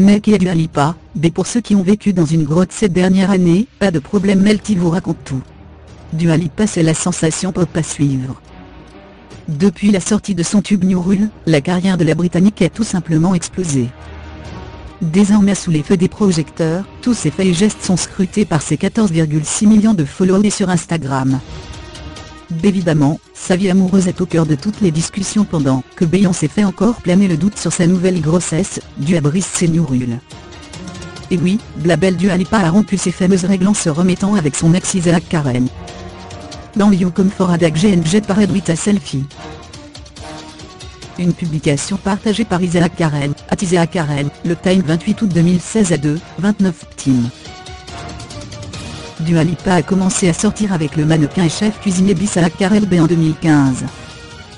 mec et Dua Lipa, B pour ceux qui ont vécu dans une grotte cette dernière année, pas de problème, Melty vous raconte tout. Dua Lipa, c'est la sensation pop à suivre. Depuis la sortie de son tube New Rule, la carrière de la Britannique a tout simplement explosé. Désormais sous les feux des projecteurs, tous ses faits et gestes sont scrutés par ses 14,6 millions de followers sur Instagram. Évidemment, sa vie amoureuse est au cœur de toutes les discussions pendant que Beyoncé fait encore planer le doute sur sa nouvelle grossesse, due à brise ses New Rule. Et oui, la belle Dua Lipa a rompu ses fameuses règles en se remettant avec son ex Isaac Karen. Dans You Come For A Dag and Jet Parade with a Selfie. Une publication partagée par Isaac Karen, @Isaac Karen, le Time 28 août 2016 à 2:29 p.m. Dua Lipa a commencé à sortir avec le mannequin et chef cuisinier Isaac Karen B en 2015.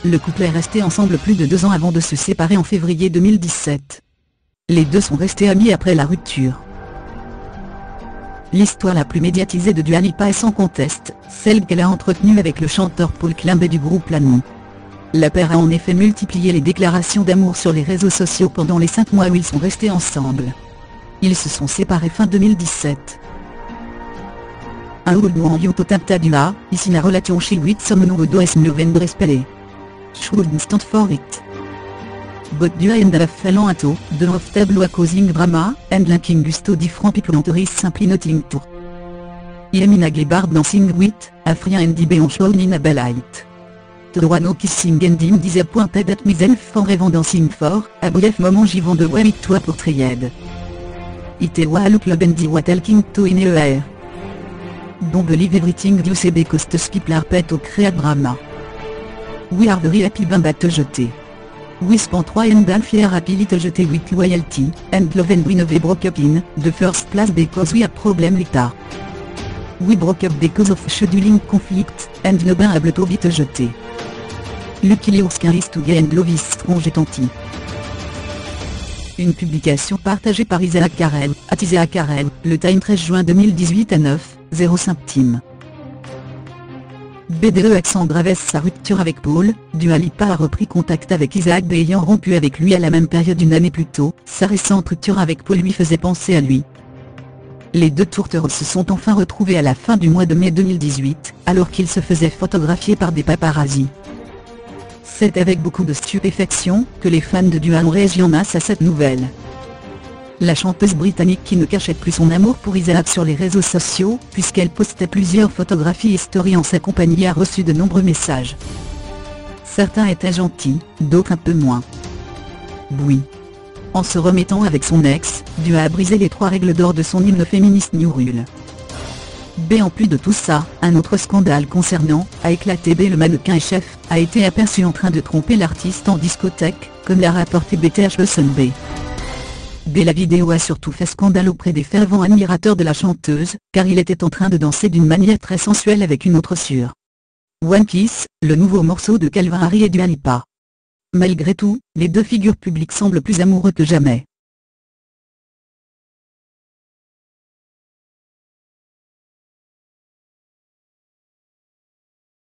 Le couple est resté ensemble plus de 2 ans avant de se séparer en février 2017. Les deux sont restés amis après la rupture. L'histoire la plus médiatisée de Dua Lipa est sans conteste, celle qu'elle a entretenue avec le chanteur Paul Clambay du groupe Lanmon. La paire a en effet multiplié les déclarations d'amour sur les réseaux sociaux pendant les 5 mois où ils sont restés ensemble. Ils se sont séparés fin 2017. Un ou en yuto Dua, ici la relation chez lui som nouveau does novembre spellé. Shouldn't stand for it. But Dua and a fallen ato, de of table causing drama, and linking gusto different people and is simply nothing to. I am in a glibard dancing with, a free and be on show in a belight. No kissing and I'm disappointed at myself for even dancing for, a brief moment j'y vends de ouais with toi portrayed. It was a club and I was talking to in a air. Don't believe everything you say because people are pet au créa drama. We are very happy bamba te jeter. We spent 3.5 years happy little jeter with loyalty, and love and we never broke up in the first place because we have problem later. We broke up because of scheduling conflict, and no ben able to vite jeter. Lucky Liurskin is to gain love is strong et tanti. Une publication partagée par Isaac Karen, @Isaac Karen, le Time 13 juin 2018 à 9:05 p.m. BDE accent gravesse sa rupture avec Paul, Dua Lipa a repris contact avec Isaac B ayant rompu avec lui à la même période une année plus tôt, sa récente rupture avec Paul lui faisait penser à lui. Les deux tourtereaux se sont enfin retrouvés à la fin du mois de mai 2018, alors qu'ils se faisaient photographier par des paparazzis. C'est avec beaucoup de stupéfaction que les fans de Dua ont réagi en masse à cette nouvelle. La chanteuse britannique qui ne cachait plus son amour pour Isaac sur les réseaux sociaux, puisqu'elle postait plusieurs photographies et stories en sa compagnie, a reçu de nombreux messages. Certains étaient gentils, d'autres un peu moins. Oui. En se remettant avec son ex, Dua a brisé les 3 règles d'or de son hymne féministe New Rule. B en plus de tout ça, un autre scandale concernant, a éclaté B. Le mannequin et chef, a été aperçu en train de tromper l'artiste en discothèque, comme l'a rapporté BTH Sun B. B. La vidéo a surtout fait scandale auprès des fervents admirateurs de la chanteuse, car il était en train de danser d'une manière très sensuelle avec une autre sur One Kiss, le nouveau morceau de Calvin Harris et Dua Lipa. Malgré tout, les deux figures publiques semblent plus amoureux que jamais.